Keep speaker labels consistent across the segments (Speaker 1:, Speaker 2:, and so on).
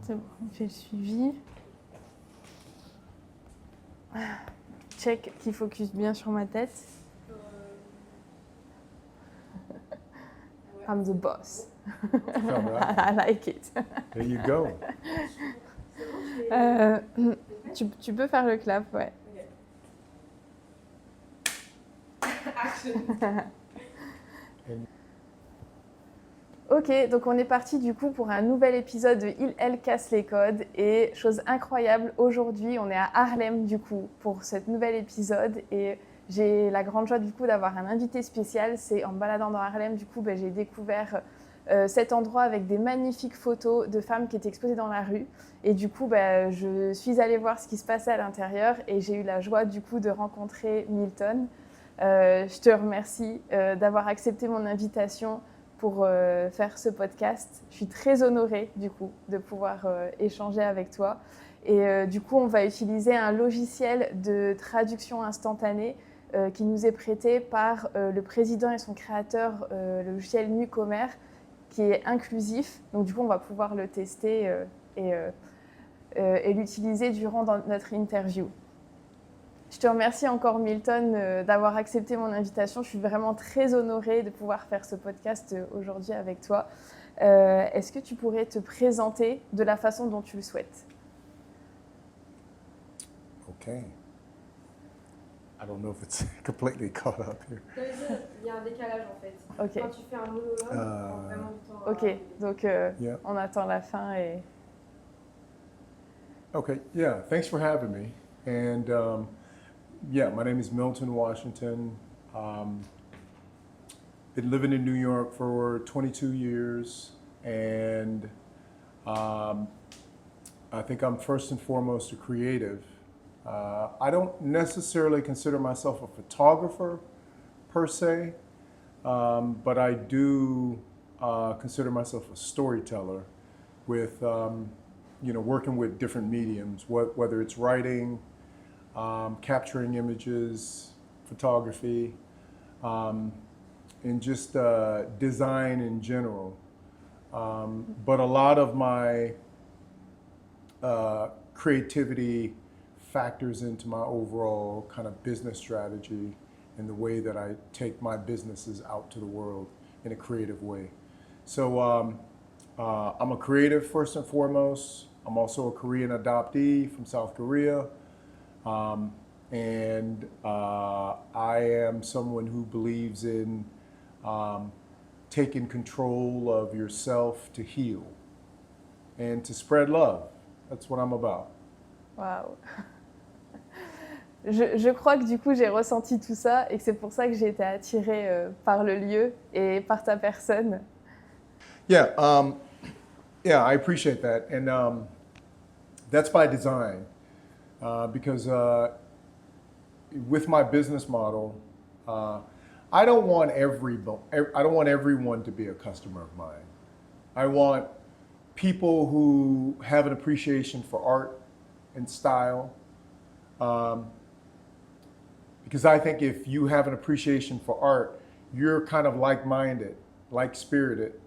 Speaker 1: C'est bon, on fait le suivi. Check qui focus bien sur ma tête. I'm the boss. I like it.
Speaker 2: There you go.
Speaker 1: Tu peux faire le clap, ouais. Ok, donc on est parti du coup pour un nouvel épisode de Il, Elle casse les codes. Et chose incroyable, aujourd'hui on est à Harlem du coup pour ce nouvel épisode. Et j'ai la grande joie du coup d'avoir un invité spécial. C'est en me baladant dans Harlem, du coup j'ai découvert cet endroit avec des magnifiques photos de femmes qui étaient exposées dans la rue. Et du coup je suis allée voir ce qui se passait à l'intérieur et j'ai eu la joie du coup de rencontrer Milton. Je te remercie d'avoir accepté mon invitation pour faire ce podcast. Je suis très honorée du coup de pouvoir échanger avec toi. Et du coup, on va utiliser un logiciel de traduction instantanée qui nous est prêté par le président et son créateur, le logiciel Newcomer, qui est inclusif. Donc du coup, on va pouvoir le tester et l'utiliser durant notre interview. Je te remercie encore, Milton, d'avoir accepté mon invitation. Je suis vraiment très honorée de pouvoir faire ce podcast aujourd'hui avec toi. Est-ce que tu pourrais te présenter de la façon dont tu le souhaites?
Speaker 2: Okay. I don't know if it's completely caught up here.
Speaker 3: Il y a un décalage en fait.
Speaker 1: Okay.
Speaker 3: Quand tu fais un monologue, vraiment du temps.
Speaker 1: Ok, donc on attend la fin et...
Speaker 2: Okay, yeah, thanks for having me. And yeah, my name is Milton Washington. Been living in New York for 22 years, and I think I'm first and foremost a creative. I don't necessarily consider myself a photographer per se, but I do consider myself a storyteller with, working with different mediums, whether it's writing, capturing images, photography, and just design in general. But a lot of my creativity factors into my overall kind of business strategy and the way that I take my businesses out to the world in a creative way. So I'm a creative first and foremost. I'm also a Korean adoptee from South Korea. And I am someone who believes in taking control of yourself to heal and to spread love. That's what I'm about.
Speaker 1: Waouh. Je crois que du coup j'ai ressenti tout ça et que c'est pour ça que j'ai été attirée par le lieu et par ta personne.
Speaker 2: Yeah, I appreciate that, and that's by design. Because with my business model, I don't want everyone to be a customer of mine. I want people who have an appreciation for art and style. Because I think if you have an appreciation for art, you're kind of like-minded, like-spirited,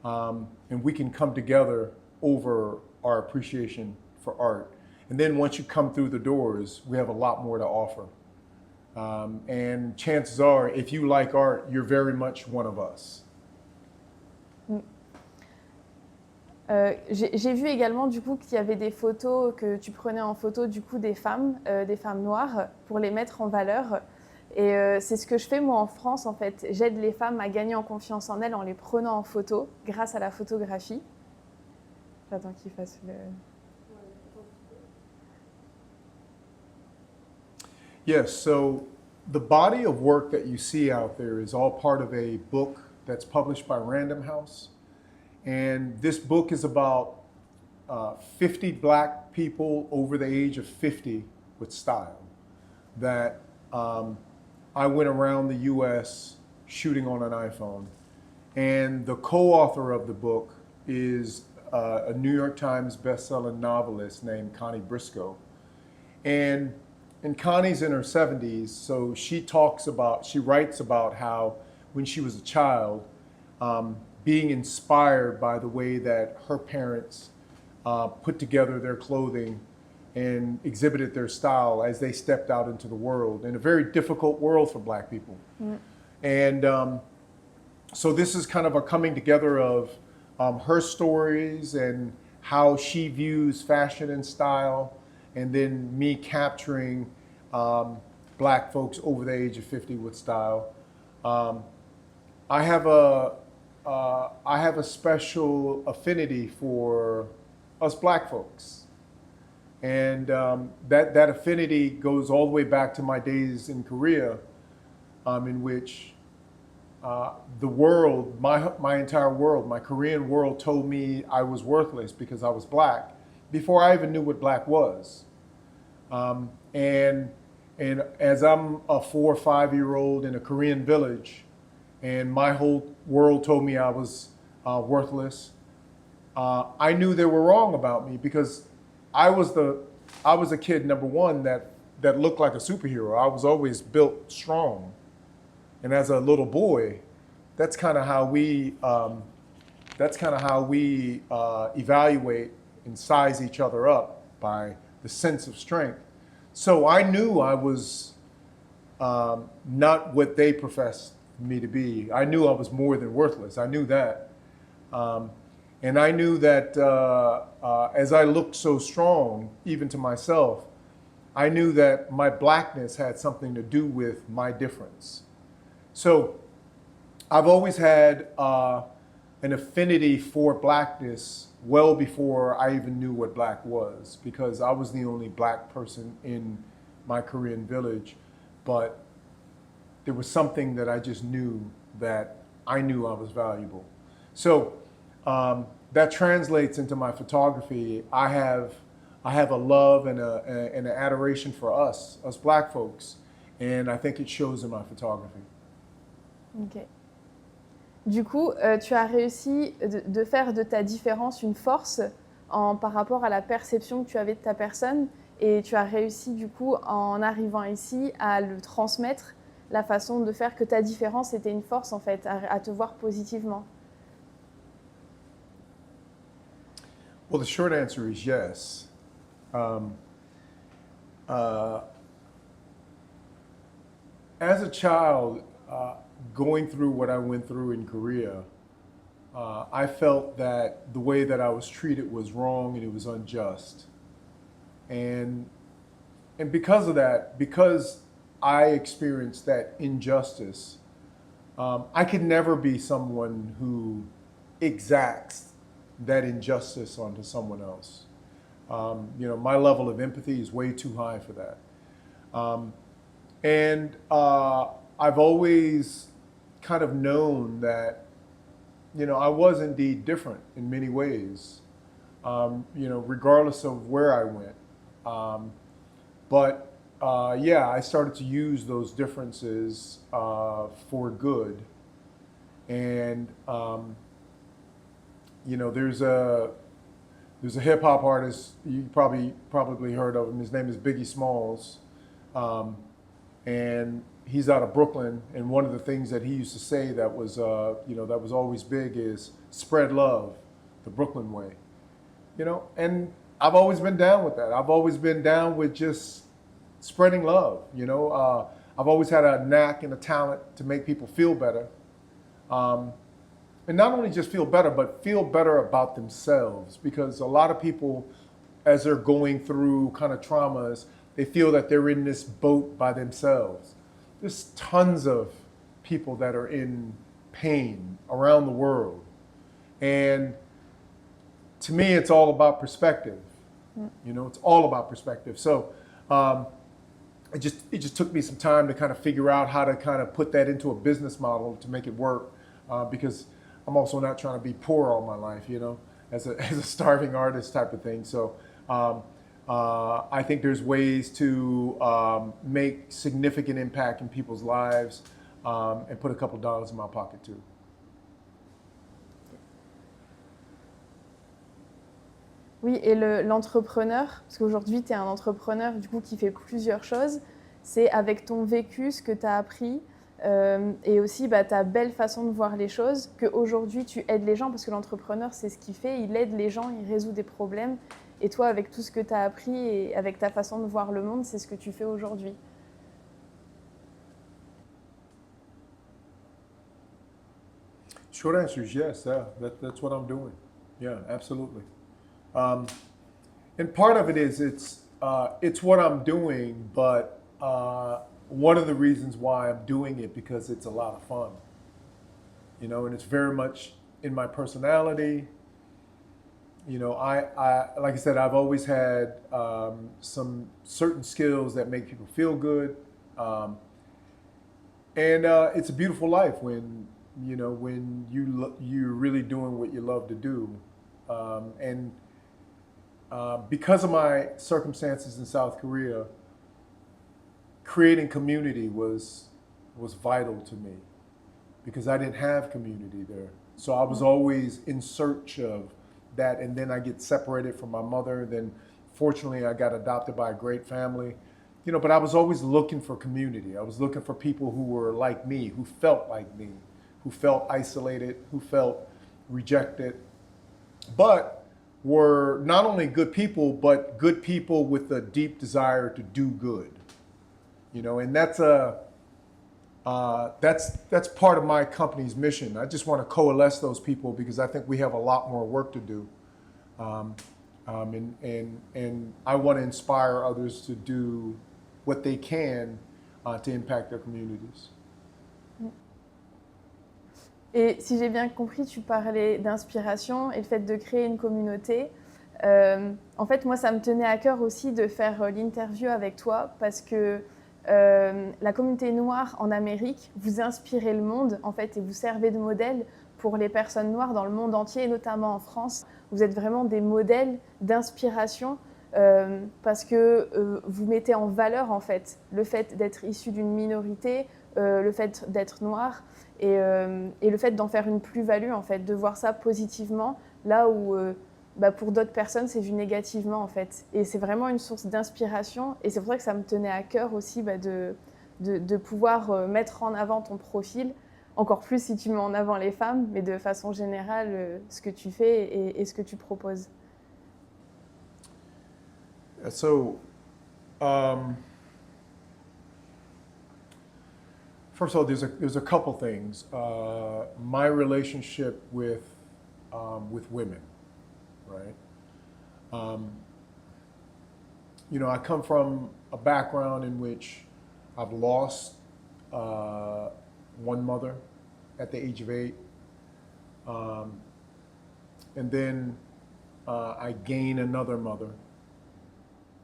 Speaker 2: and we can come together over our appreciation for art. And then once you come through the doors, we have a lot more to offer. And chances are, if you like art, you're very much one of us.
Speaker 1: J'ai vu également du coup qu'il y avait des photos que tu prenais en photo du coup des femmes noires pour les mettre en valeur. Et c'est ce que je fais moi en France en fait. J'aide les femmes à gagner en confiance en elles en les prenant en photo grâce à la photographie. J'attends qu'il fasse le...
Speaker 2: Yes, so the body of work that you see out there is all part of a book that's published by Random House. And this book is about 50 black people over the age of 50 with style that I went around the US shooting on an iPhone. And the co-author of the book is a New York Times best-selling novelist named Connie Briscoe. And Connie's in her 70s, so she writes about how when she was a child, being inspired by the way that her parents put together their clothing and exhibited their style as they stepped out into the world, in a very difficult world for Black people. And so this is kind of a coming together of her stories and how she views fashion and style, and then me capturing Black folks over the age of 50 with style. I have a special affinity for us Black folks, and that affinity goes all the way back to my days in Korea, in which the world, my entire world, my Korean world, told me I was worthless because I was Black before I even knew what Black was. And as I'm a 4 or 5 year old in a Korean village, and my whole world told me I was worthless, I knew they were wrong about me, because I was a kid, number one, that looked like a superhero. I was always built strong, and as a little boy, that's kind of how we evaluate and size each other up, by the sense of strength. So I knew I was not what they professed me to be. I knew I was more than worthless. I knew that. And I knew that as I looked so strong, even to myself, I knew that my Blackness had something to do with my difference. So I've always had an affinity for Blackness well before I even knew what Black was, because I was the only Black person in my Korean village. But there was something that I just knew, that I knew I was valuable. So that translates into my photography. I have a love and an adoration for us Black folks, and I think it shows in my photography.
Speaker 1: Ok. Du coup, tu as réussi de faire de ta différence une force par rapport à la perception que tu avais de ta personne, et tu as réussi du coup, en arrivant ici, à le transmettre, la façon de faire que ta différence était une force, en fait, à te voir positivement.
Speaker 2: Well, the short answer is yes. As a child, going through what I went through in Korea, I felt that the way that I was treated was wrong and it was unjust. And because of that, because I experienced that injustice, I could never be someone who exacts that injustice onto someone else. My level of empathy is way too high for that. I've always kind of known that, I was indeed different in many ways, regardless of where I went. I started to use those differences for good. And, there's a hip hop artist, you probably heard of him. His name is Biggie Smalls. And he's out of Brooklyn, and one of the things that he used to say that was always big is spread love, the Brooklyn way. And I've always been down with that. I've always been down with just spreading love. I've always had a knack and a talent to make people feel better. And not only just feel better, but feel better about themselves, because a lot of people, as they're going through kind of traumas, they feel that they're in this boat by themselves. There's tons of people that are in pain around the world. And to me, it's all about perspective. It's all about perspective. So it just took me some time to kind of figure out how to kind of put that into a business model to make it work, because I'm also not trying to be poor all my life, as a starving artist type of thing. So I think there's ways to make significant impact in people's lives, and put a couple dollars in my pocket too.
Speaker 1: Oui, et l'entrepreneur, parce qu'aujourd'hui tu es un entrepreneur du coup qui fait plusieurs choses, c'est avec ton vécu, ce que tu as appris, et aussi ta belle façon de voir les choses, qu'aujourd'hui tu aides les gens, parce que l'entrepreneur c'est ce qu'il fait, il aide les gens, il résout des problèmes, et toi avec tout ce que tu as appris et avec ta façon de voir le monde, c'est ce que tu fais aujourd'hui.
Speaker 2: Short answer is yes. Yeah, that's what I'm doing. Yeah, absolutely. Um, and part of it is it's what I'm doing, but one of the reasons why I'm doing it because it's a lot of fun. You know, and it's very much in my personality. You know, I like I said, I've always had some certain skills that make people feel good, and it's a beautiful life when when you're really doing what you love to do, and because of my circumstances in South Korea, creating community was vital to me because I didn't have community there. So I was always in search of that, and then I get separated from my mother. Then fortunately I got adopted by a great family, but I was always looking for community. I was looking for people who were like me, who felt like me, who felt isolated, who felt rejected, but were not only good people, but good people with a deep desire to do good. And that's part of my company's mission. I just want to coalesce those people because I think we have a lot more work to do, and I want to inspire others to do what they can to impact their communities.
Speaker 1: Et si j'ai bien compris, tu parlais d'inspiration et le fait de créer une communauté. En fait, moi, ça me tenait à cœur aussi de faire l'interview avec toi parce que la communauté noire en Amérique, vous inspirez le monde en fait et vous servez de modèle pour les personnes noires dans le monde entier, et notamment en France. Vous êtes vraiment des modèles d'inspiration parce que vous mettez en valeur en fait le fait d'être issu d'une minorité, le fait d'être noir et le fait d'en faire une plus-value en fait, de voir ça positivement là où pour d'autres personnes c'est vu négativement en fait. Et c'est vraiment une source d'inspiration et c'est pour ça que ça me tenait à cœur aussi de pouvoir mettre en avant ton profil, encore plus si tu mets en avant les femmes, mais de façon générale ce que tu fais et ce que tu proposes.
Speaker 2: So, first of all, there's a couple things. My relationship with women, right? I come from a background in which I've lost one mother at the age of 8, and then I gain another mother,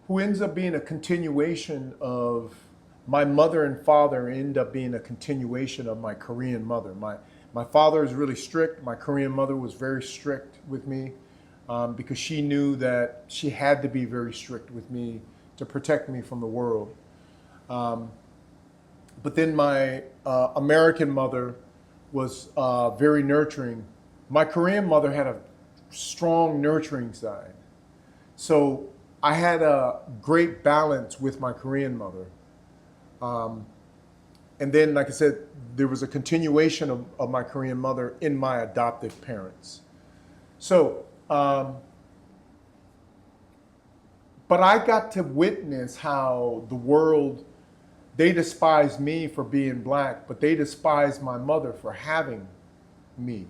Speaker 2: who ends up being a continuation of my mother and father. End up being a continuation of my Korean mother. My father is really strict. My Korean mother was very strict with me because she knew that she had to be very strict with me to protect me from the world. But then my American mother was very nurturing. My Korean mother had a strong nurturing side. So I had a great balance with my Korean mother. And then, like I said, there was a continuation of my Korean mother in my adoptive parents. So, but I got to witness how the world, they despise me for being black, but they despise my mother for having me.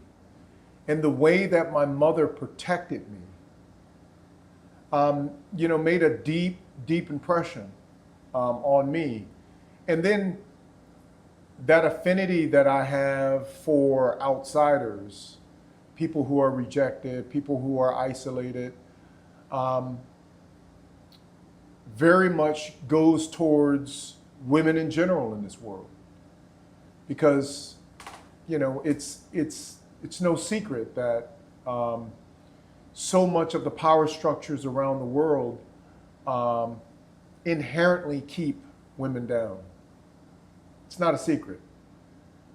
Speaker 2: And the way that my mother protected me, made a deep, deep impression on me. And then that affinity that I have for outsiders, people who are rejected, people who are isolated, very much goes towards women in general in this world. Because, it's no secret that so much of the power structures around the world inherently keep women down. It's not a secret.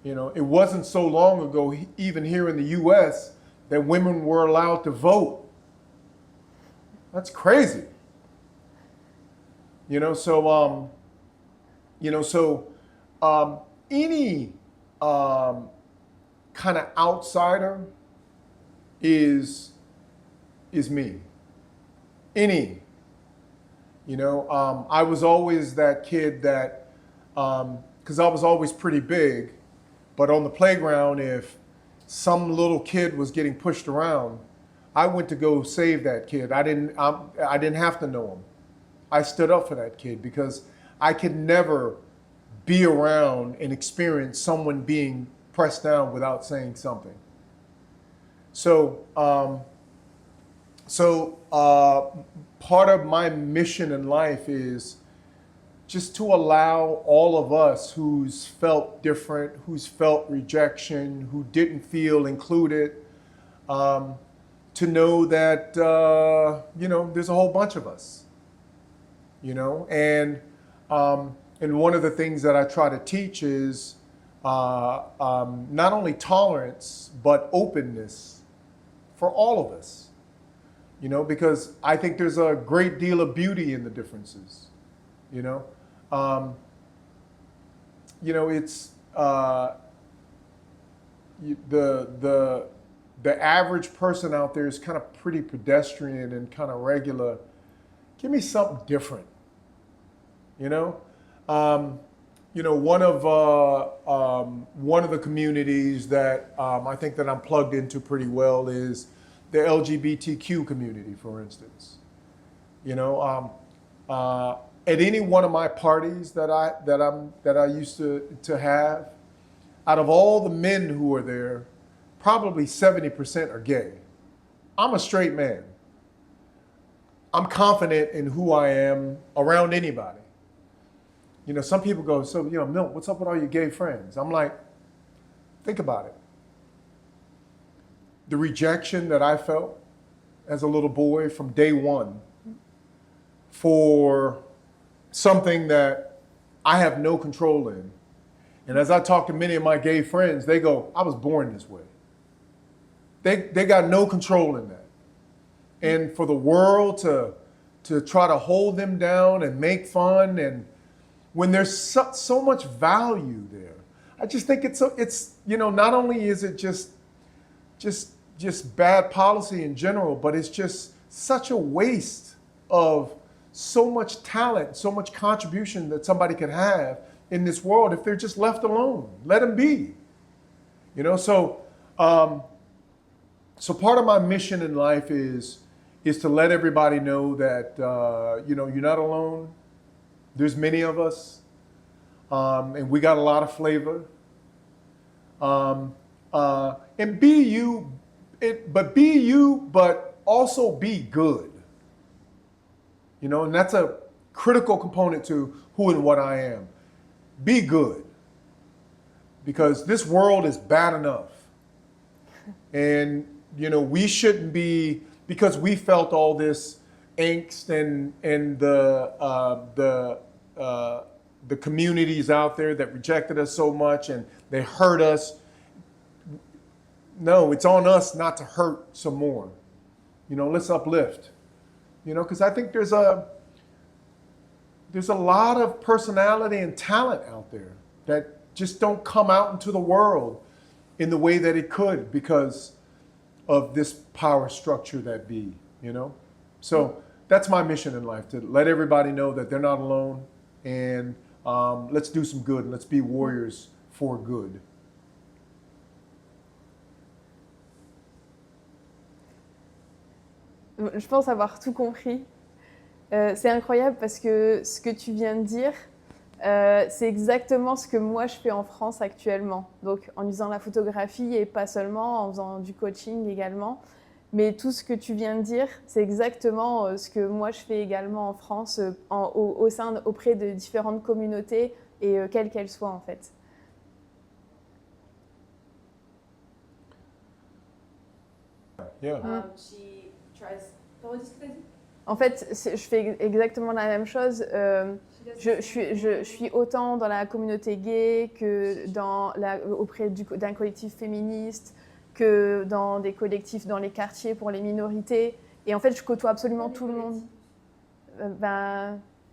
Speaker 2: It wasn't so long ago, even here in the US, that women were allowed to vote. That's crazy. any kind of outsider is me. Any. You know, I was always that kid that, because I was always pretty big, but on the playground, if some little kid was getting pushed around, I went to go save that kid. I didn't have to know him. I stood up for that kid because I could never be around and experience someone being pressed down without saying something. So, part of my mission in life is just to allow all of us who's felt different, who's felt rejection, who didn't feel included, to know that, you know, there's a whole bunch of us, you know, and one of the things that I try to teach is not only tolerance, but openness for all of us, you know, because I think there's a great deal of beauty in the differences, you know. You know, it's the average person out there is kind of pretty pedestrian and kind of regular. Give me something different, you know. You know, one of the communities that I think that I'm plugged into pretty well is the LGBTQ community, for instance. You know, at any one of my parties that I used to have, out of all the men who are there, probably 70% are gay. I'm a straight man. I'm confident in who I am around anybody. You know, some people go, so, you know, Milt, what's up with all your gay friends? I'm like, think about it. The rejection that I felt as a little boy from day one for something that I have no control in. And as I talk to many of my gay friends, they go, I was born this way. They got no control in that. And for the world to try to hold them down and make fun, and when there's so much value there, I just think it's you know, not only is it just bad policy in general, but it's just such a waste of so much talent, so much contribution that somebody could have in this world if they're just left alone. Let them be. You know, so part of my mission in life is to let everybody know that you know, you're not alone. There's many of us, and we got a lot of flavor. And be you, but also be good. You know, and that's a critical component to who and what I am. Be good. Because this world is bad enough. And, you know, we shouldn't be, because we felt all this angst and the communities out there that rejected us so much and they hurt us. No, it's on us not to hurt some more. You know, let's uplift. You know, because I think there's a lot of personality and talent out there that just don't come out into the world in the way that it could because of this power structure that be, you know? So that's my mission in life, to let everybody know that they're not alone, and let's do some good, and let's be warriors for good.
Speaker 1: Je pense avoir tout compris. C'est incroyable parce que ce que tu viens de dire, c'est exactement ce que moi je fais en France actuellement. Donc en usant la photographie et pas seulement, en faisant du coaching également. Mais tout ce que tu viens de dire, c'est exactement ce que moi je fais également en France, auprès de différentes communautés et quelles qu'elles soient en fait.
Speaker 2: Yeah.
Speaker 3: She tries. T'as redit ce que t'as dit?
Speaker 1: En fait, je fais exactement la même chose. Je suis autant dans la communauté gay que auprès d'un collectif féministe, que dans des collectifs dans les quartiers pour les minorités. Et en fait, je côtoie absolument tout le monde.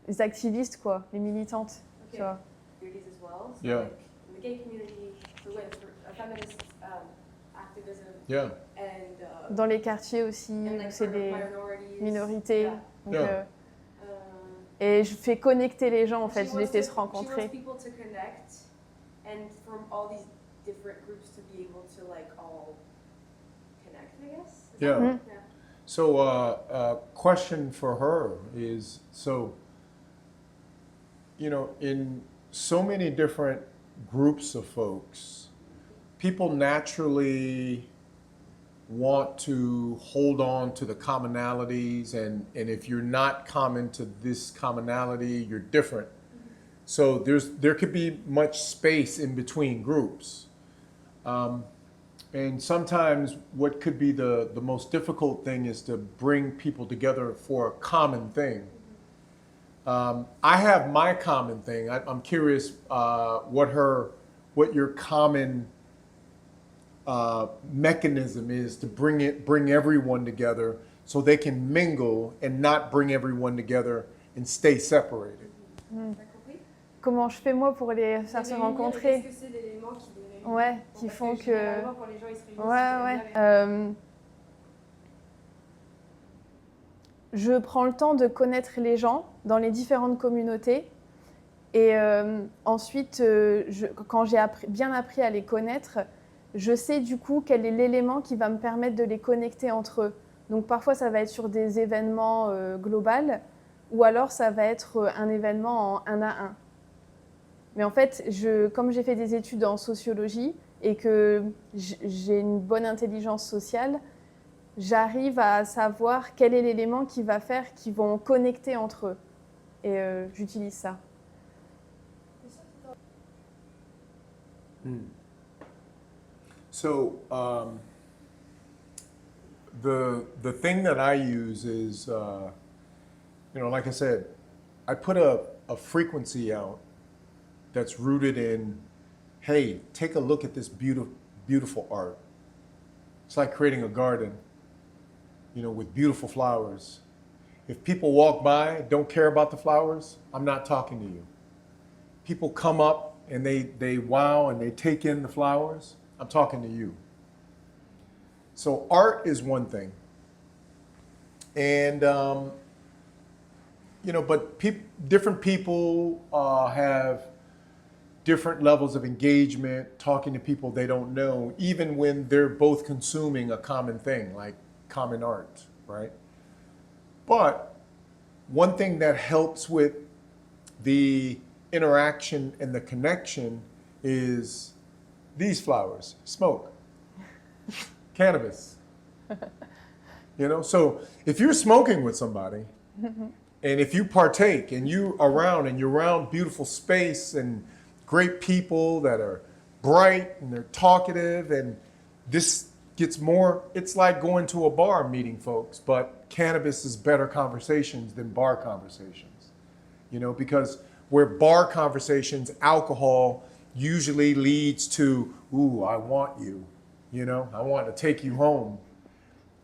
Speaker 1: Les activistes, quoi, les militantes.
Speaker 3: Okay.
Speaker 1: Tu vois.
Speaker 3: Ladies as well. So
Speaker 2: Yeah.
Speaker 3: like the gay community, we went through feminist activism,
Speaker 2: Yeah.
Speaker 3: and
Speaker 1: Dans les quartiers aussi,
Speaker 3: and
Speaker 1: où
Speaker 3: like
Speaker 1: c'est
Speaker 3: for
Speaker 1: des
Speaker 3: minorities.
Speaker 1: minorités.
Speaker 3: Yeah.
Speaker 1: Donc,
Speaker 2: Yeah.
Speaker 1: et je fais connecter les gens, en fait,
Speaker 3: She
Speaker 1: je les
Speaker 3: wants
Speaker 1: fais
Speaker 3: to-
Speaker 1: se rencontrer.
Speaker 3: She wants people to connect, and from all these different groups to be able to like all connect, I guess. Is that
Speaker 2: Yeah.
Speaker 3: right?
Speaker 1: Mhm.
Speaker 3: Yeah.
Speaker 2: So, question for her is, so, in so many different groups of folks, people naturally want to hold on to the commonalities, and if you're not common to this commonality, you're different. So there could be much space in between groups. And sometimes what could be the most difficult thing is to bring people together for a common thing. I have my common thing. I'm curious what your common mechanism is to bring everyone together so they can mingle and not bring everyone together and stay separated.
Speaker 3: T'as compris?
Speaker 1: Comment je fais moi pour les faire se
Speaker 3: Les réunir,
Speaker 1: rencontrer?
Speaker 3: Qu'est-ce que c'est l'élément qui les réunit?
Speaker 1: Ouais,
Speaker 3: Bon,
Speaker 1: qui
Speaker 3: parce
Speaker 1: font que...
Speaker 3: généralement, quand les gens ils se réunissent,
Speaker 1: Ouais,
Speaker 3: ils
Speaker 1: ouais.
Speaker 3: aiment bien les-
Speaker 1: Je prends le temps de connaître les gens dans les différentes communautés. Et ensuite, quand j'ai bien appris à les connaître, je sais du coup quel est l'élément qui va me permettre de les connecter entre eux. Donc parfois, ça va être sur des événements globaux, ou alors ça va être un événement en 1 à 1. Mais en fait, comme j'ai fait des études en sociologie et que j'ai une bonne intelligence sociale, j'arrive à savoir quel est l'élément qui va faire qu'ils vont connecter entre eux. Et j'utilise ça.
Speaker 2: So the thing that I use is, like I said, I put a frequency out that's rooted in, hey, take a look at this beautiful art. It's like creating a garden, with beautiful flowers. If people walk by, don't care about the flowers, I'm not talking to you. People come up and they wow and they take in the flowers, I'm talking to you. So art is one thing. And, but different people have different levels of engagement, talking to people they don't know, even when they're both consuming a common thing, like common art, right? But one thing that helps with the interaction and the connection is these flowers, smoke, cannabis. So if you're smoking with somebody, and if you partake and you're around beautiful space and great people that are bright and they're talkative, and this gets more, it's like going to a bar meeting folks, but cannabis is better conversations than bar conversations, because where bar conversations, alcohol usually leads to, ooh, I want you, I want to take you home.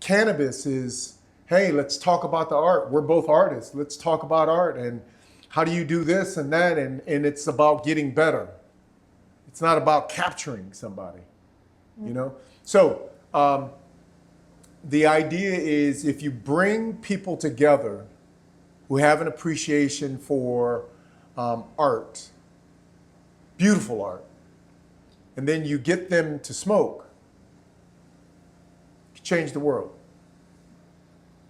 Speaker 2: Cannabis is, hey, let's talk about the art. We're both artists. Let's talk about art and how do you do this and that, and it's about getting better. It's not about capturing somebody, So the idea is if you bring people together who have an appreciation for art, beautiful art, and then you get them to smoke, you change the world.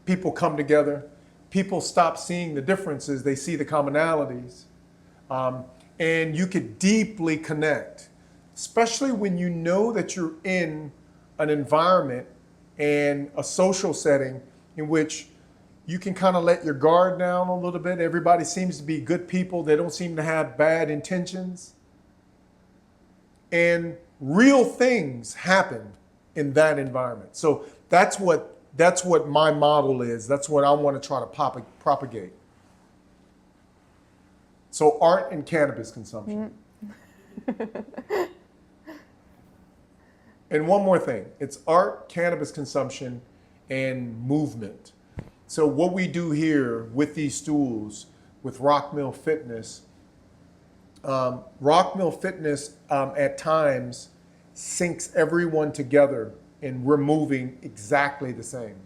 Speaker 2: People come together. People stop seeing the differences. They see the commonalities. And you could deeply connect, especially when you know that you're in an environment and a social setting in which you can kind of let your guard down a little bit. Everybody seems to be good people. They don't seem to have bad intentions. And real things happen in that environment. So that's what my model is. That's what I want to try to propagate. So art and cannabis consumption. And one more thing. It's art, cannabis consumption, and movement. So what we do here with these stools, with Rokmil Fitness, Rokmil Fitness at times syncs everyone together, and we're moving exactly the same.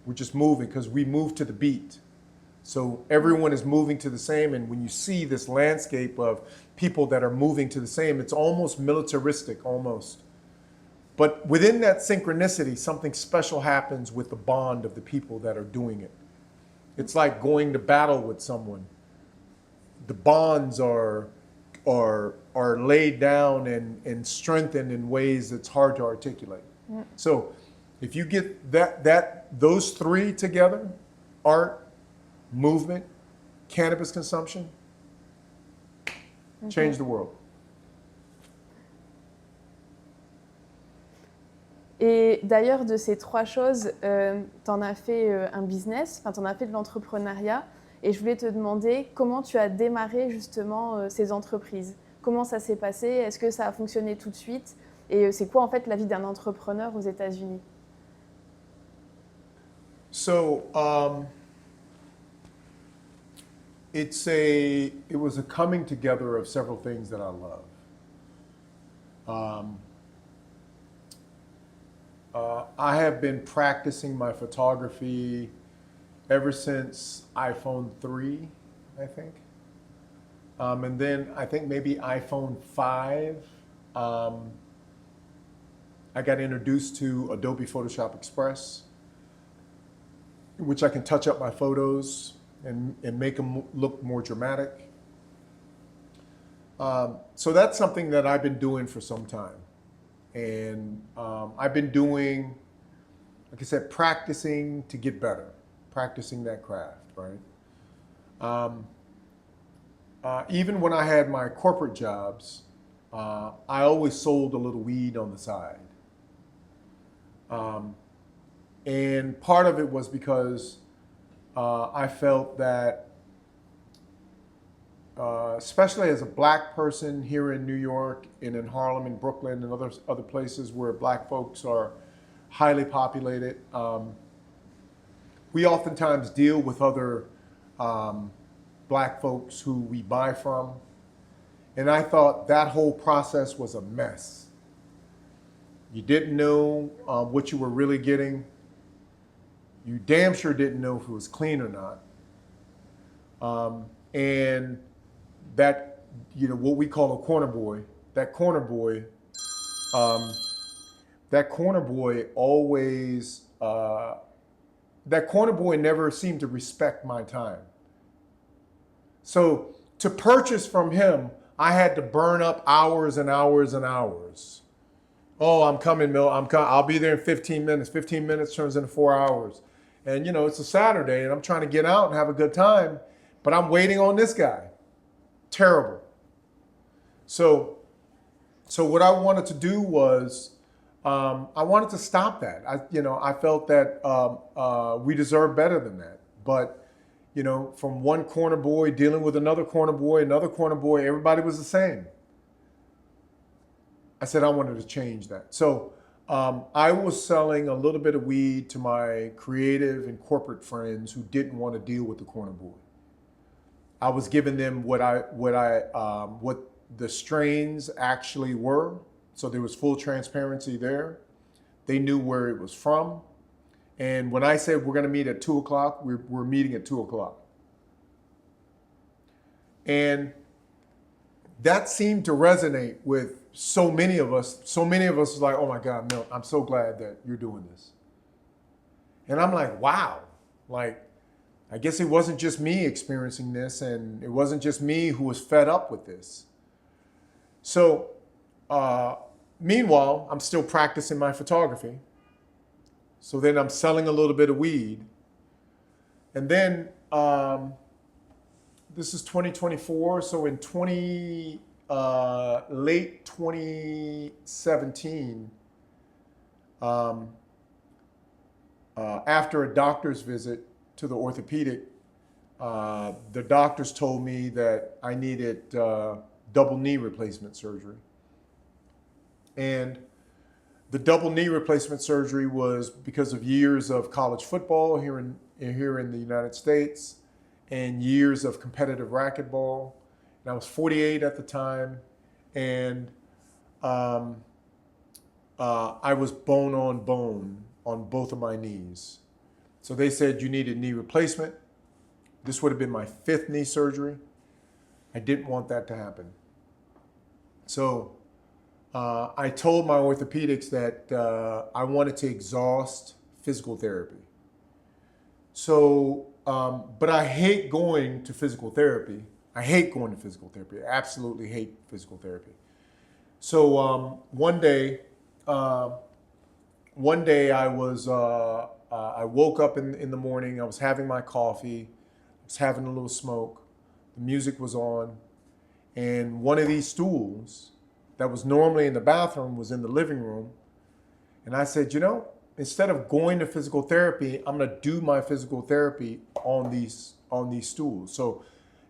Speaker 2: We're just moving because we move to the beat. So everyone is moving to the same, and when you see this landscape of people that are moving to the same, it's almost militaristic, almost. But within that synchronicity, something special happens with the bond of the people that are doing it. It's like going to battle with someone. The bonds are laid down and strengthened in ways that's hard to articulate. Yeah. So if you get those three together, art, movement, cannabis consumption, change the world.
Speaker 1: Et d'ailleurs, de ces trois choses, tu en as fait un business, enfin, tu en as fait de l'entrepreneuriat. Et je voulais te demander comment tu as démarré justement ces entreprises. Comment ça s'est passé? Est-ce que ça a fonctionné tout de suite? Et c'est quoi en fait la vie d'un entrepreneur aux États-Unis?
Speaker 2: So, it was a coming together of several things that I love. I have been practicing my photography ever since iPhone 3, I think. And then I think maybe iPhone 5, I got introduced to Adobe Photoshop Express, which I can touch up my photos and make them look more dramatic. So that's something that I've been doing for some time. And I've been doing, like I said, practicing to get better, practicing that craft, right? Even when I had my corporate jobs, I always sold a little weed on the side. And part of it was because I felt that, especially as a black person here in New York and in Harlem and Brooklyn and other places where black folks are highly populated, we oftentimes deal with other black folks who we buy from. And I thought that whole process was a mess. You didn't know what you were really getting. You damn sure didn't know if it was clean or not. And that, what we call a corner boy, that corner boy always, that corner boy never seemed to respect my time. So to purchase from him, I had to burn up hours and hours and hours. Oh, I'm coming, Mill. I'll be there in 15 minutes. 15 minutes turns into 4 hours. And it's a Saturday and I'm trying to get out and have a good time, but I'm waiting on this guy. Terrible. So what I wanted to do was, I wanted to stop that. I felt that we deserve better than that. But, from one corner boy dealing with another corner boy, everybody was the same. I said I wanted to change that. So I was selling a little bit of weed to my creative and corporate friends who didn't want to deal with the corner boy. I was giving them what the strains actually were. So there was full transparency there. They knew where it was from. And when I said we're going to meet at 2 o'clock, we're meeting at 2 o'clock. And that seemed to resonate with so many of us. So many of us was like, oh my God, Milt, I'm so glad that you're doing this. And I'm like, wow. Like, I guess it wasn't just me experiencing this, and it wasn't just me who was fed up with this. So, meanwhile, I'm still practicing my photography. So then I'm selling a little bit of weed. And then, this is 2024. So in late 2017, after a doctor's visit to the orthopedic, the doctors told me that I needed double knee replacement surgery. And the double knee replacement surgery was because of years of college football here in the United States and years of competitive racquetball. And and I was 48 at the time, and I was bone on both of my knees. So they said you needed knee replacement. This would have been my 5th knee surgery. I didn't want that to happen. So I told my orthopedics that I wanted to exhaust physical therapy. So, but I hate going to physical therapy. I hate going to physical therapy. I absolutely hate physical therapy. So one day I woke up in the morning. I was having my coffee. I was having a little smoke. The music was on, and one of these stools that was normally in the bathroom was in the living room. And I said, you know, instead of going to physical therapy, I'm gonna do my physical therapy on these stools. So,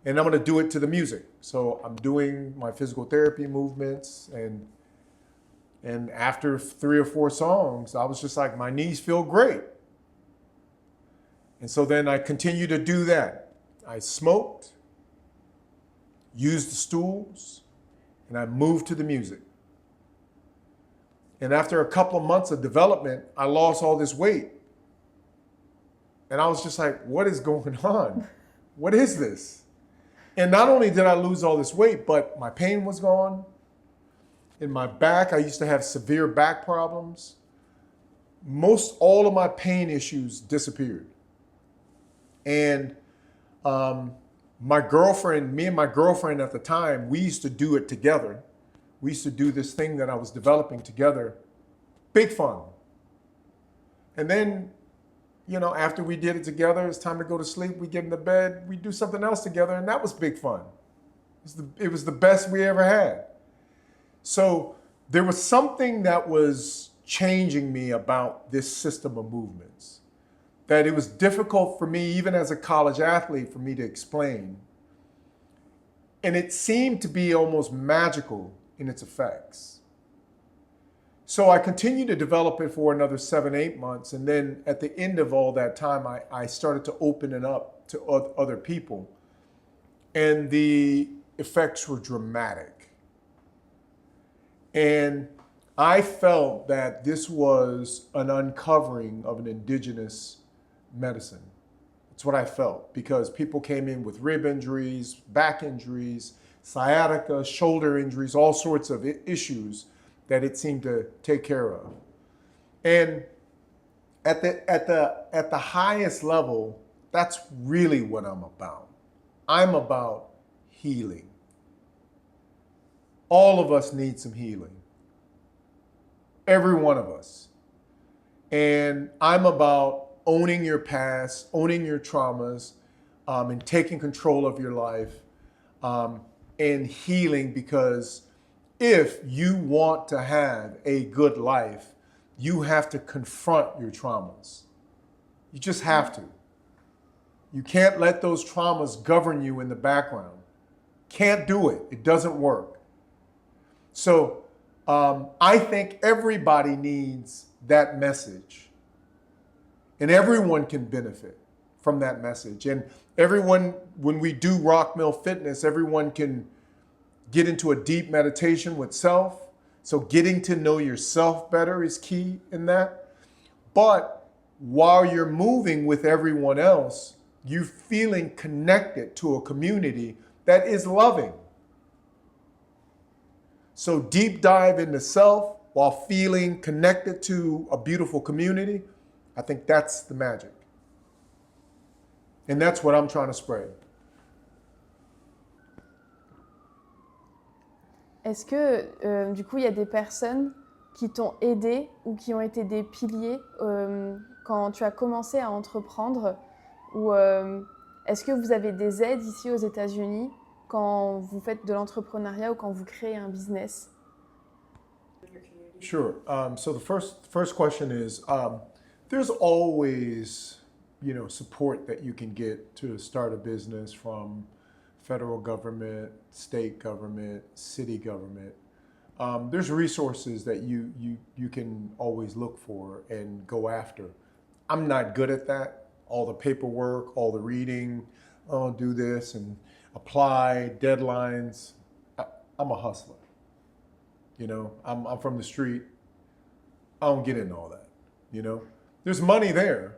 Speaker 2: and I'm gonna do it to the music. So I'm doing my physical therapy movements, and after 3 or 4 songs, I was just like, my knees feel great. And so then I continued to do that. I smoked, used the stools, and I moved to the music. And after a couple of months of development, I lost all this weight. And I was just like, what is going on? What is this? And not only did I lose all this weight, but my pain was gone. In my back, I used to have severe back problems. Most all of my pain issues disappeared. And me and my girlfriend at the time, we used to do it together. We used to do this thing that I was developing together. Big fun. And then, you know, after we did it together, it's time to go to sleep. We get into bed, we do something else together, and that was big fun. It was the best we ever had. So there was something that was changing me about this system of movements, that it was difficult for me, even as a college athlete, for me to explain. And it seemed to be almost magical in its effects. So I continued to develop it for another 7, 8 months. And then at the end of all that time, I started to open it up to other people. And the effects were dramatic. And I felt that this was an uncovering of an indigenous medicine. It's what I felt, because people came in with rib injuries, back injuries, sciatica, shoulder injuries, all sorts of issues that it seemed to take care of. And at the highest level, that's really what I'm about. I'm about healing. All of us need some healing. Every one of us. And I'm about owning your past, owning your traumas, and taking control of your life, and healing, because if you want to have a good life, you have to confront your traumas. You just have to. You can't let those traumas govern you in the background. Can't do it. It doesn't work. So I think everybody needs that message. And everyone can benefit from that message. And everyone, when we do Rokmil Fitness, everyone can get into a deep meditation with self. So getting to know yourself better is key in that. But while you're moving with everyone else, you're feeling connected to a community that is loving. So deep dive into self while feeling connected to a beautiful community. I think that's the magic. And that's what I'm trying to spread.
Speaker 1: Est-ce que, du coup, il y a des personnes qui t'ont aidé ou qui ont été des piliers quand tu as commencé à entreprendre? Ou est-ce que vous avez des aides ici aux États-Unis quand vous faites de l'entrepreneuriat ou quand vous créez un business?
Speaker 2: Sure. So the first question is, there's always, support that you can get to start a business from federal government, state government, city government. There's resources that you can always look for and go after. I'm not good at that. All the paperwork, all the reading, do this. And apply, deadlines. I'm a hustler. You know, I'm from the street. I don't get into all that. You know, there's money there.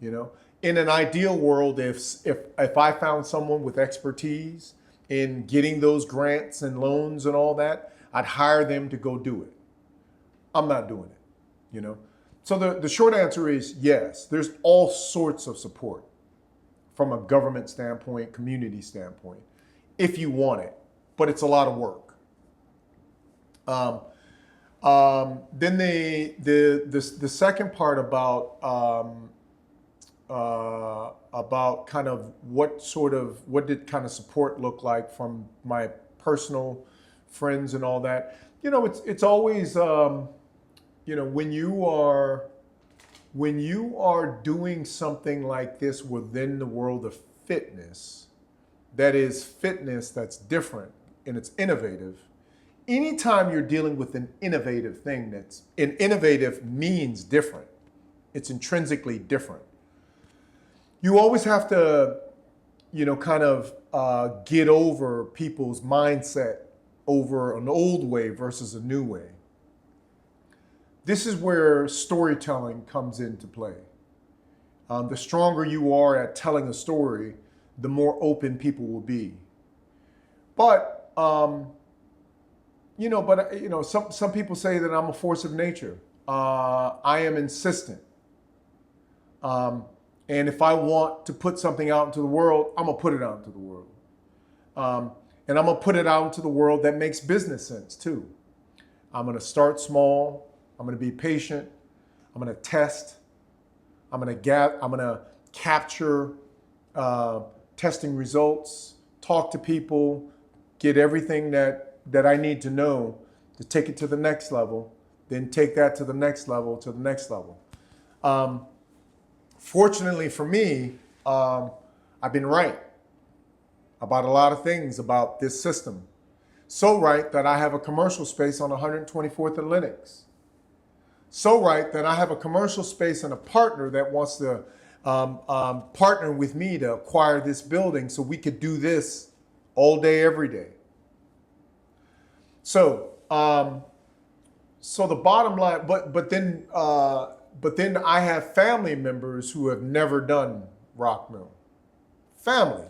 Speaker 2: You know, in an ideal world, if I found someone with expertise in getting those grants and loans and all that, I'd hire them to go do it. I'm not doing it. You know, so the short answer is yes. There's all sorts of support from a government standpoint, community standpoint, if you want it, but it's a lot of work. Then the second part about kind of what did kind of support look like from my personal friends and all that. You know, it's always you know, when you are doing something like this within the world of fitness, that is fitness that's different and it's innovative. Anytime you're dealing with an innovative thing innovative means different. It's intrinsically different. You always have to, you know, kind of get over people's mindset over an old way versus a new way. This is where storytelling comes into play. The stronger you are at telling a story, the more open people will be. But you know, some people say that I'm a force of nature. I am insistent. And if I want to put something out into the world, I'm gonna put it out into the world. And I'm gonna put it out into the world that makes business sense too. I'm gonna start small. I'm gonna be patient. I'm gonna test. I'm gonna capture testing results, talk to people, get everything that I need to know to take it to the next level, then take that to the next level, to the next level. Fortunately for me, I've been right about a lot of things about this system. So right that I have a commercial space on 124th and Lenox. So right that I have a commercial space and a partner that wants to partner with me to acquire this building so we could do this all day, every day. So, so the bottom line, but then I have family members who have never done Rokmil. Family.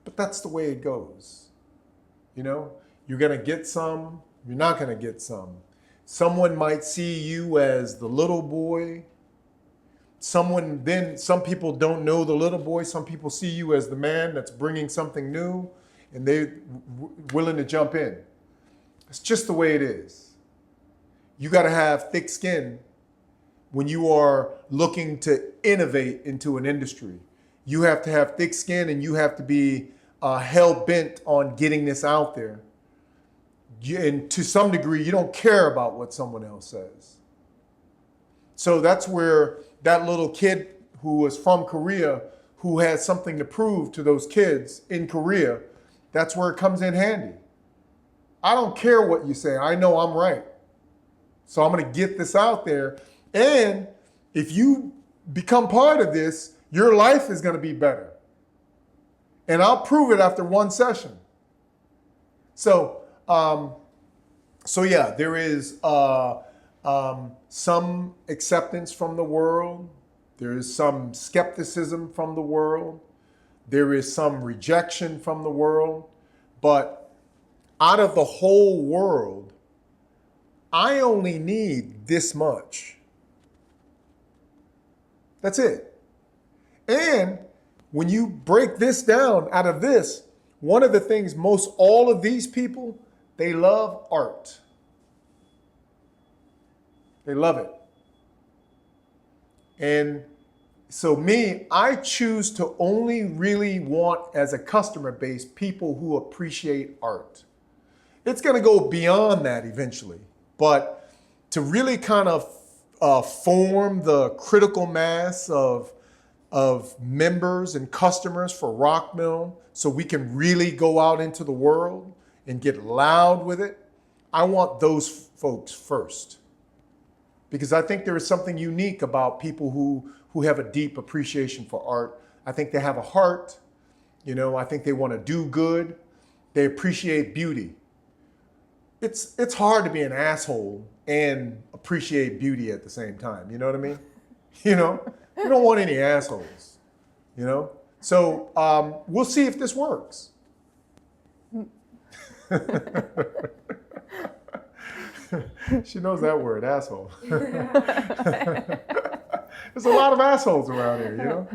Speaker 2: But that's the way it goes. You know, you're gonna get some, you're not gonna get some. Someone might see you as the little boy. Some people don't know the little boy. Some people see you as the man that's bringing something new and they're willing to jump in. It's just the way it is. You got to have thick skin when you are looking to innovate into an industry. You have to have thick skin and you have to be hell-bent on getting this out there. And to some degree, you don't care about what someone else says. So that's where that little kid who was from Korea, who had something to prove to those kids in Korea, that's where it comes in handy. I don't care what you say. I know I'm right. So I'm going to get this out there. And if you become part of this, your life is going to be better. And I'll prove it after one session. So, yeah, there is some acceptance from the world. There is some skepticism from the world. There is some rejection from the world. But out of the whole world, I only need this much. That's it. And when you break this down out of this, one of the things most all of these people, they love art. They love it. And so me, I choose to only really want as a customer base people who appreciate art. It's going to go beyond that eventually. But to really kind of form the critical mass of members and customers for Rokmil so we can really go out into the world and get loud with it, I want those folks first. Because I think there is something unique about people who have a deep appreciation for art. I think they have a heart. You know, I think they want to do good. They appreciate beauty. It's hard to be an asshole and appreciate beauty at the same time. You know what I mean? You know, we don't want any assholes. You know, so we'll see if this works. She knows that word, asshole. There's a lot of assholes around here, you know.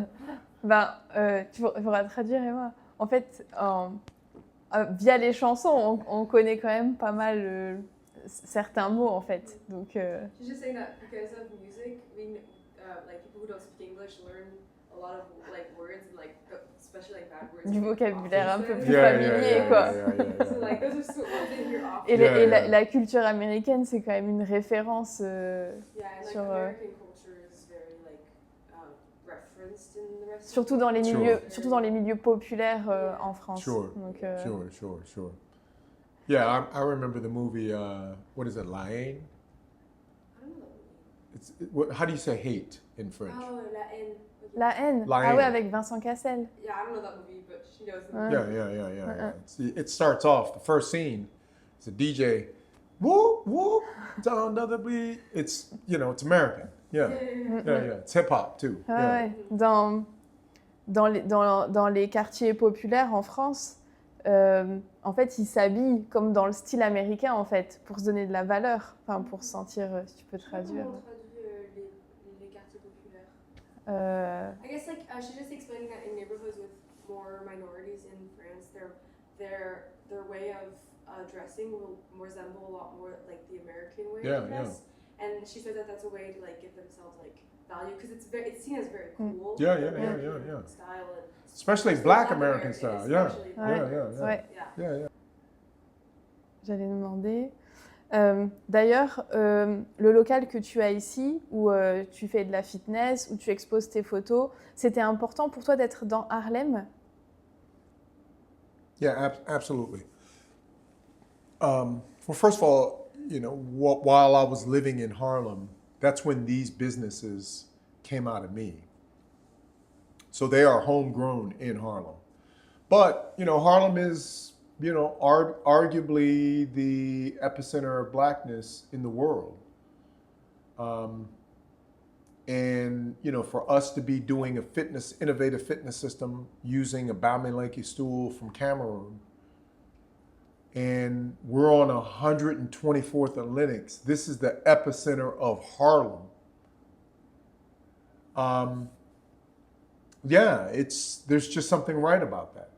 Speaker 1: Ben, tu pourras traduire, Emma. En fait, via les chansons, on connaît quand même pas mal certains mots, en fait. Donc,
Speaker 3: She's just saying that because of music, we like people who don't speak English learn a lot of like words, like especially like bad words.
Speaker 1: du vocabulaire un peu plus
Speaker 2: Yeah,
Speaker 1: familier, quoi.
Speaker 3: So like those are so words they hear often.
Speaker 1: Et la culture américaine, c'est quand même une référence
Speaker 3: Yeah, and like
Speaker 1: sur,
Speaker 3: American culture is very like referenced in the rest.
Speaker 1: surtout dans les milieux populaires en France.
Speaker 2: Sure.
Speaker 1: Donc,
Speaker 2: Sure. Yeah, I remember the movie. What is it, La Haine?
Speaker 3: I don't know.
Speaker 2: How do you say hate in French?
Speaker 3: Oh, La Haine.
Speaker 1: La haine.
Speaker 2: La
Speaker 1: Ah
Speaker 2: haine.
Speaker 1: ouais, avec Vincent Cassel.
Speaker 3: Yeah, I don't know that movie, but she knows the
Speaker 1: Ouais.
Speaker 3: movie.
Speaker 2: Yeah. See, it starts off, the first scene, it's a DJ, whoop, whoop, down another beat. It's, you know, it's American. Yeah. It's hip hop too.
Speaker 1: Ah
Speaker 2: Yeah.
Speaker 1: ouais. Dans les quartiers populaires en France, en fait, ils s'habillent comme dans le style américain, en fait, pour se donner de la valeur, enfin, pour se sentir, si tu peux traduire.
Speaker 3: Comment on traduit les quartiers populaires? I guess like she's just explaining that in neighborhoods with more minorities in France, their way of dressing will resemble a lot more like the American way
Speaker 2: Yeah,
Speaker 3: of dress. And she says that that's a way to like give themselves like value because it's seen as very cool.
Speaker 2: Yeah.
Speaker 3: Style and
Speaker 2: Especially black American style. Yeah.
Speaker 3: especially
Speaker 1: Ouais.
Speaker 3: Yeah.
Speaker 1: J'allais demander. D'ailleurs, le local que tu as ici, où tu fais de la fitness, où tu exposes tes photos, c'était important pour toi d'être dans Harlem?
Speaker 2: Yeah, absolutely. Well, first of all, you know, while I was living in Harlem, that's when these businesses came out of me. So they are homegrown in Harlem. But, you know, Harlem is, you know, arguably the epicenter of blackness in the world. And, you know, for us to be doing innovative fitness system using a Baumann-Lakey stool from Cameroon, and we're on 124th and Lenox. This is the epicenter of Harlem. Yeah, there's just something right about that.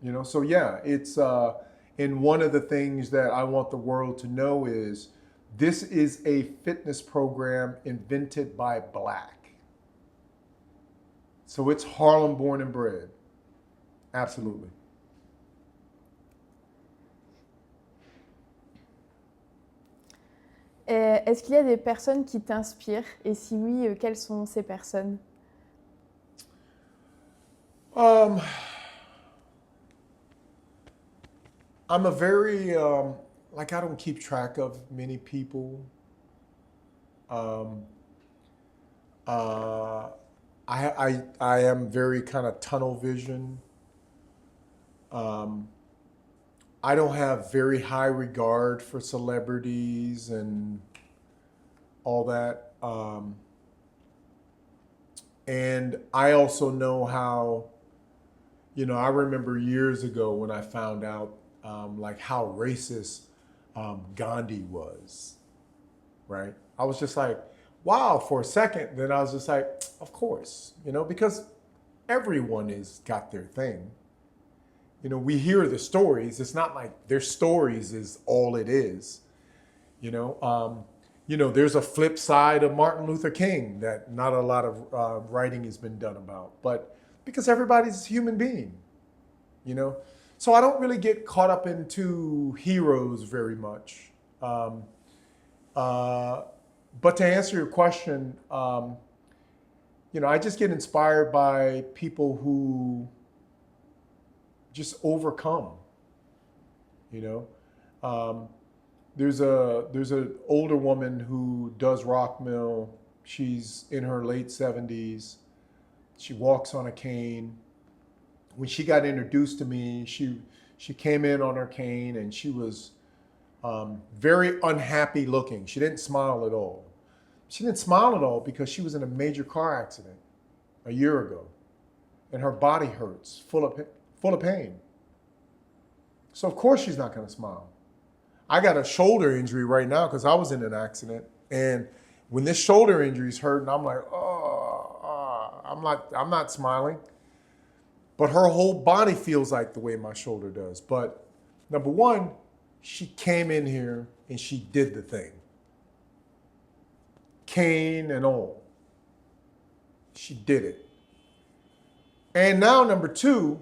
Speaker 2: You know, so yeah, it's and one of the things that I want the world to know is this is a fitness program invented by black. So it's Harlem born and bred. Absolutely.
Speaker 1: Est-ce qu'il y a des personnes qui t'inspirent? Et si oui, quelles sont ces personnes?
Speaker 2: I'm a very, like I don't keep track of many people. I am very kind of tunnel vision. I don't have very high regard for celebrities and all that. And I also know how, you know, I remember years ago when I found out like how racist Gandhi was, right? I was just like, wow, for a second. Then I was just like, of course, you know, because everyone has got their thing. You know, we hear the stories. It's not like their stories is all it is. You know, there's a flip side of Martin Luther King that not a lot of writing has been done about, but because everybody's a human being, you know. So I don't really get caught up into heroes very much. But to answer your question, you know, I just get inspired by people who just overcome, you know. There's an older woman who does Rokmil. She's in her late 70s. She walks on a cane. when she got introduced to me, she came in on her cane and she was very unhappy looking. She didn't smile at all. She didn't smile at all because she was in a major car accident a year ago, and her body hurts, full of pain. So of course she's not going to smile. I got a shoulder injury right now because I was in an accident, and when this shoulder injury is hurting, I'm like, I'm not smiling. But her whole body feels like the way my shoulder does. But number one, she came in here and she did the thing. Cane and all. She did it. And now number two,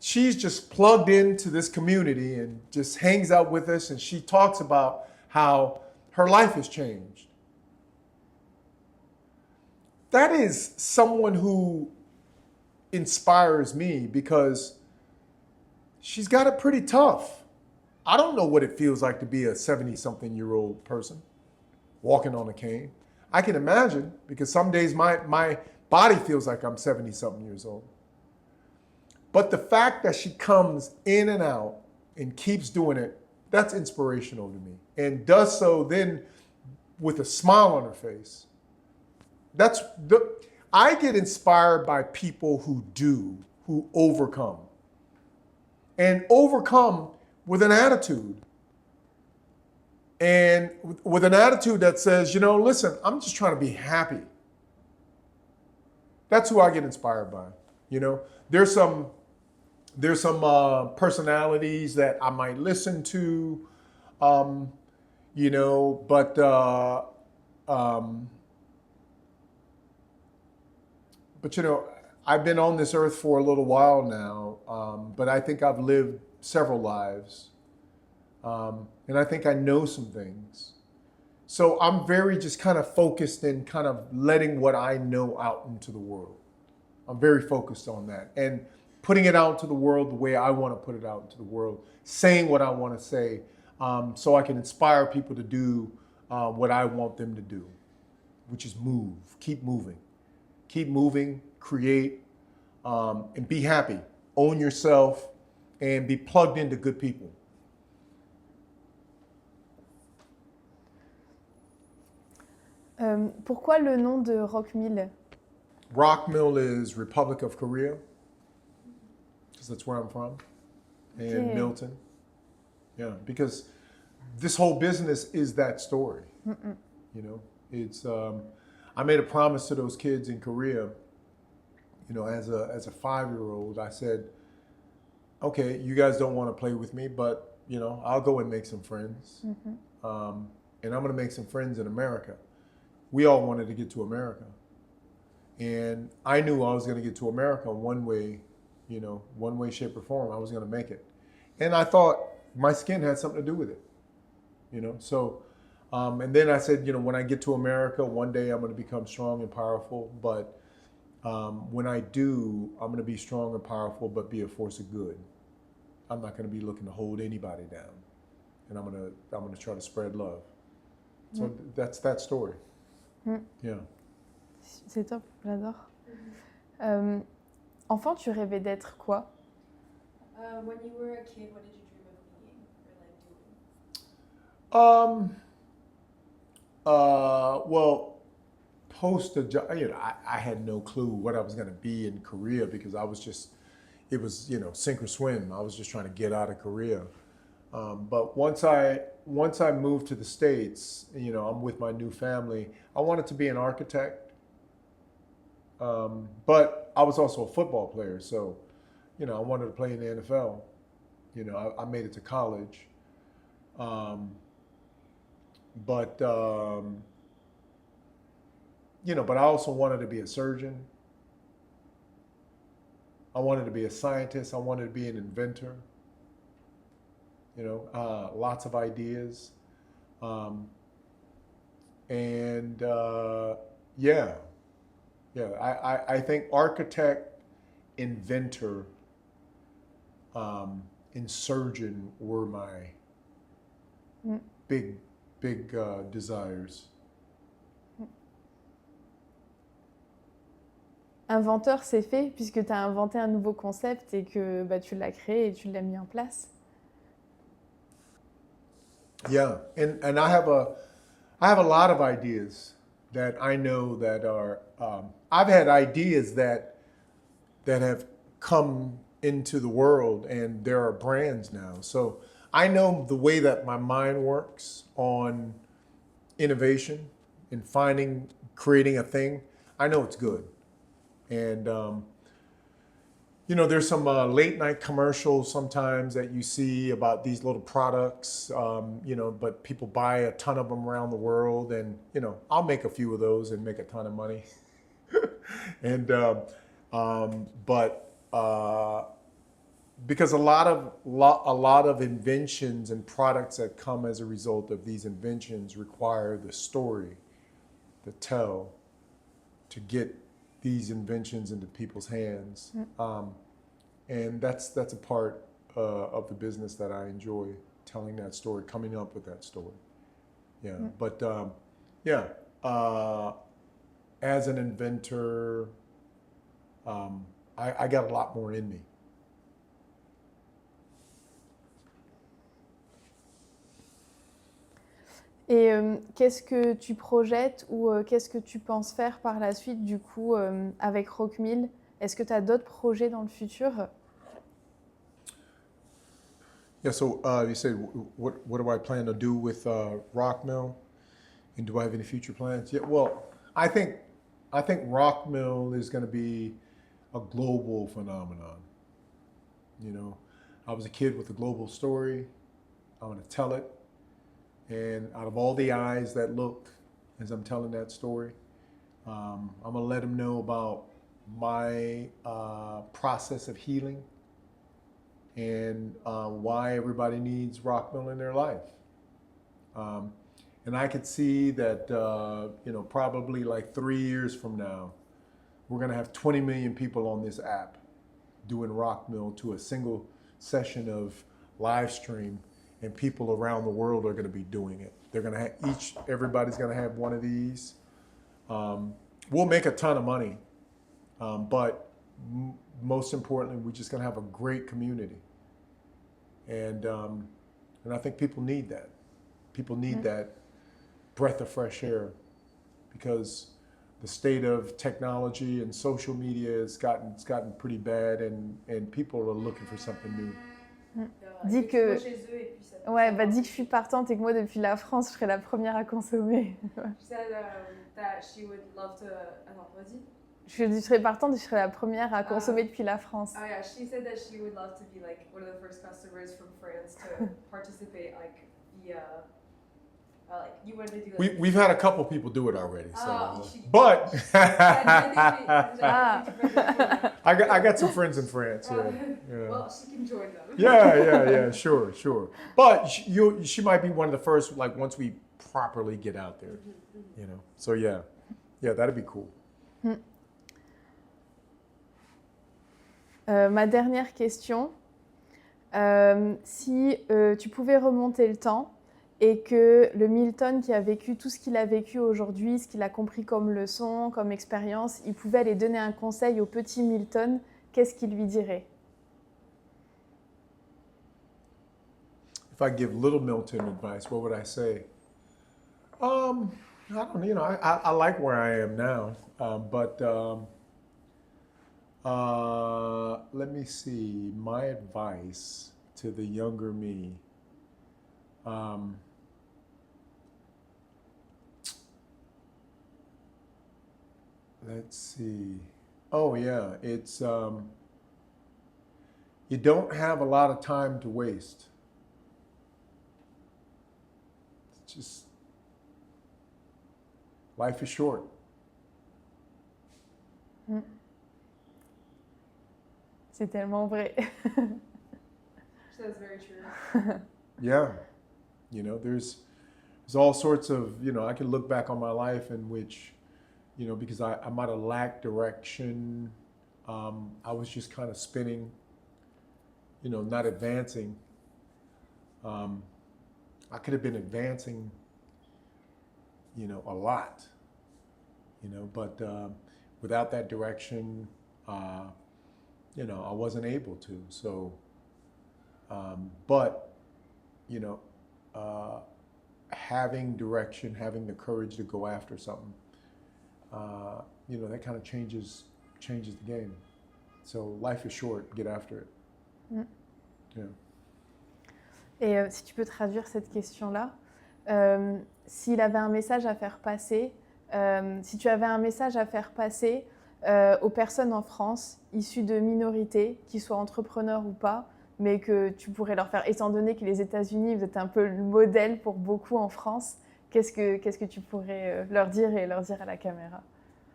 Speaker 2: she's just plugged into this community and just hangs out with us, and she talks about how her life has changed. That is someone who inspires me because she's got it pretty tough. I don't know what it feels like to be a 70-something-year-old person walking on a cane. I can imagine, because some days my body feels like I'm 70-something years old. But the fact that she comes in and out and keeps doing it, that's inspirational to me. And does so then with a smile on her face. I get inspired by people who overcome. And overcome with an attitude. And with an attitude that says, listen, I'm just trying to be happy. That's who I get inspired by. There's some personalities that I might listen to, but I've been on this earth for a little while now, but I think I've lived several lives, and I think I know some things. So I'm very just kind of focused in kind of letting what I know out into the world. I'm very focused on that and putting it out to the world the way I want to put it out into the world, saying what I want to say, so I can inspire people to do what I want them to do, which is move, keep moving, create, and be happy, own yourself, and be plugged into good people.
Speaker 1: Pourquoi le nom de Rokmil?
Speaker 2: Rokmil is Republic of Korea, because that's where I'm from, and
Speaker 1: Okay.
Speaker 2: Milton. Yeah, because this whole business is that story. It's I made a promise to those kids in Korea. As a 5-year-old, I said, okay, you guys don't want to play with me, but I'll go and make some friends, and I'm going to make some friends in America. We all wanted to get to America, and I knew I was going to get to America one way, shape, or form. I was going to make it, and I thought my skin had something to do with it, So, and then I said, when I get to America, one day I'm going to become strong and powerful, but when I do, I'm going to be strong and powerful, but be a force of good. I'm not going to be looking to hold anybody down, and I'm going to try to spread love. So that's that story. Yeah.
Speaker 1: C'est top, j'adore. Enfant, tu rêvais d'être quoi?
Speaker 3: When you were a kid, what did you dream of being or doing?
Speaker 2: Well, I had no clue what I was going to be in Korea because it was sink or swim. I was just trying to get out of Korea. But once I moved to the States, I'm with my new family. I wanted to be an architect, but I was also a football player. So, I wanted to play in the NFL. I made it to college, but I also wanted to be a surgeon. I wanted to be a scientist. I wanted to be an inventor. Lots of ideas. I think architect, inventor, and surgeon were my big desires.
Speaker 1: Inventeur, c'est fait puisque tu as inventé un nouveau concept et que bah, tu l'as créé et tu l'as mis en place.
Speaker 2: Yeah, and I have a lot of ideas that I know that are. I've had ideas that have come into the world, and there are brands now. So I know the way that my mind works on innovation and creating a thing. I know it's good, and there's some late night commercials sometimes that you see about these little products, but people buy a ton of them around the world, and I'll make a few of those and make a ton of money. And but because a lot of inventions and products that come as a result of these inventions require the story to tell to get these inventions into people's hands. And that's a part of the business that I enjoy, telling that story, coming up with that story. Yeah, but yeah, as an inventor, I got a lot more in me.
Speaker 1: Et qu'est-ce que tu projettes ou qu'est-ce que tu penses faire par la suite du coup avec Rokmil? Est-ce que tu as d'autres projets dans le futur?
Speaker 2: Yeah, so you said, what do I plan to do with Rokmil? And do I have any future plans? Yeah, well, I think Rokmil is going to be a global phenomenon. I was a kid with a global story. I'm going to tell it. And out of all the eyes that look as I'm telling that story, I'm going to let them know about my process of healing and why everybody needs Rokmil in their life. And I could see that, probably like 3 years from now, we're going to have 20 million people on this app doing Rokmil to a single session of live stream, and people around the world are going to be doing it. They're going to have everybody's going to have one of these. We'll make a ton of money, but most importantly, we're just going to have a great community. And I think people need that. People need that breath of fresh air, because the state of technology and social media it's gotten pretty bad, and people are looking for something new.
Speaker 1: Dis que ouais, bah dis que je suis partante et que moi depuis la France, je serai la première à consommer.
Speaker 3: She said that she would love to. Attends, vas-y.
Speaker 1: Je serai partante et je serai la première à consommer depuis la France.
Speaker 3: Oh yeah, she said that she would love to be like one of the first customers from France to participate like via. Like you wanted to do. Like,
Speaker 2: We've had a couple people do it already, so but I got some friends in France. Yeah.
Speaker 3: Well, she can join them.
Speaker 2: Yeah, sure. But she might be one of the first, like once we properly get out there, So yeah, that'd be cool.
Speaker 1: Ma dernière question, si tu pouvais remonter le temps et que le Milton qui a vécu tout ce qu'il a vécu aujourd'hui, ce qu'il a compris comme leçon, comme expérience, il pouvait aller donner un conseil au petit Milton, qu'est-ce qu'il lui dirait?
Speaker 2: If I give little Milton advice, what would I say? I don't, I like where I am now, but let me see. My advice to the younger me. Let's see. Oh yeah, it's you don't have a lot of time to waste. It's just life is short.
Speaker 1: C'est tellement vrai.
Speaker 3: That's very true.
Speaker 2: Yeah, there's all sorts of, I can look back on my life in which, because I might have lacked direction. I was just kind of spinning, not advancing. I could have been advancing, a lot, but without that direction, you know, I wasn't able to. So, but, you know, having direction, having the courage to go after something, you know, that kind of changes the game. So life is short, get after it.
Speaker 1: Mm.
Speaker 2: Yeah.
Speaker 1: Et si tu peux traduire cette question-là, s'il avait un message à faire passer, si tu avais un message à faire passer aux personnes en France issues de minorités, qu'ils soient entrepreneurs ou pas, mais que tu pourrais leur faire, étant donné que les États-Unis, vous êtes un peu le modèle pour beaucoup en France, qu'est-ce que tu pourrais leur dire et leur dire à la caméra?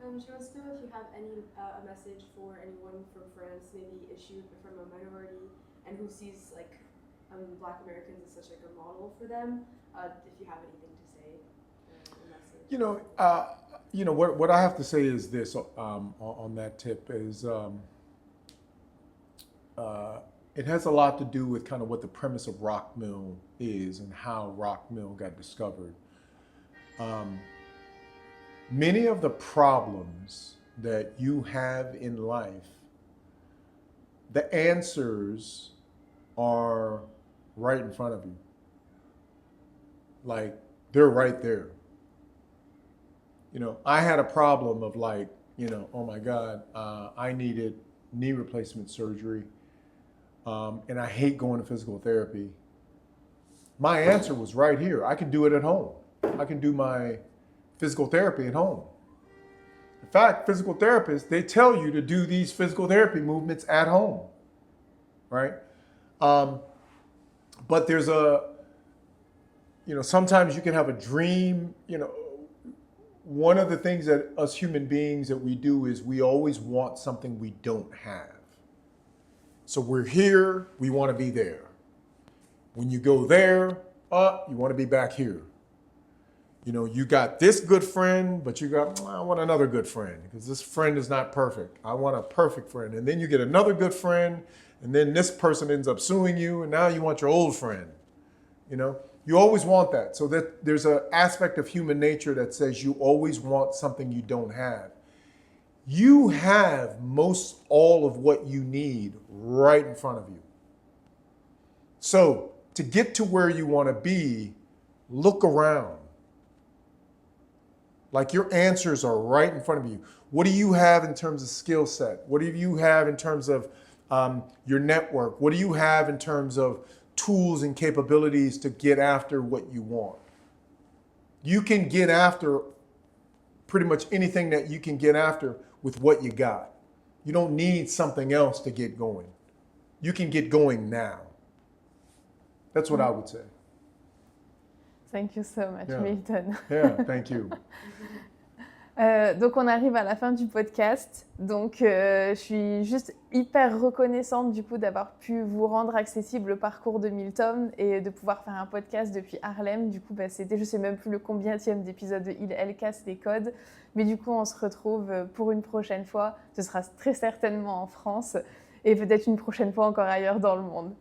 Speaker 3: She wants to know if you have any a message for anyone from France, maybe issued from a minority, and who sees like Black Americans as such like a model for them. If you have anything to say, a message.
Speaker 2: You know what I have to say is this on that tip is it has a lot to do with kind of what the premise of Rokmil is and how Rokmil got discovered. Many of the problems that you have in life, the answers are right in front of you. Like, they're right there. You know, I had a problem of like, you know, oh my God, I needed knee replacement surgery, and I hate going to physical therapy. My answer was right here. I can do it at home. I can do my physical therapy at home. In fact, physical therapists, they tell you to do these physical therapy movements at home, right? But there's you know, sometimes you can have a dream. You know, one of the things that us human beings that we do is we always want something we don't have. So we're here, we want to be there. When you go there, you want to be back here. You know, you got this good friend, but you got, I want another good friend because this friend is not perfect. I want a perfect friend. And then you get another good friend, and then this person ends up suing you, and now you want your old friend. You know, you always want that. So that there's an aspect of human nature that says you always want something you don't have. You have most all of what you need right in front of you. So to get to where you want to be, look around. Like, your answers are right in front of you. What do you have in terms of skill set? What do you have in terms of your network? What do you have in terms of tools and capabilities to get after what you want? You can get after pretty much anything that you can get after with what you got. You don't need something else to get going. You can get going now. That's what I would say.
Speaker 1: Thank you so much,
Speaker 2: Yeah.
Speaker 1: Milton.
Speaker 2: Yeah, thank you.
Speaker 1: Donc on arrive à la fin du podcast, donc je suis juste hyper reconnaissante du coup d'avoir pu vous rendre accessible le parcours de Milton et de pouvoir faire un podcast depuis Harlem. Du coup c'était, je sais même plus le combienième d'épisode de Il casse les codes, mais du coup on se retrouve pour une prochaine fois. Ce sera très certainement en France et peut-être une prochaine fois encore ailleurs dans le monde.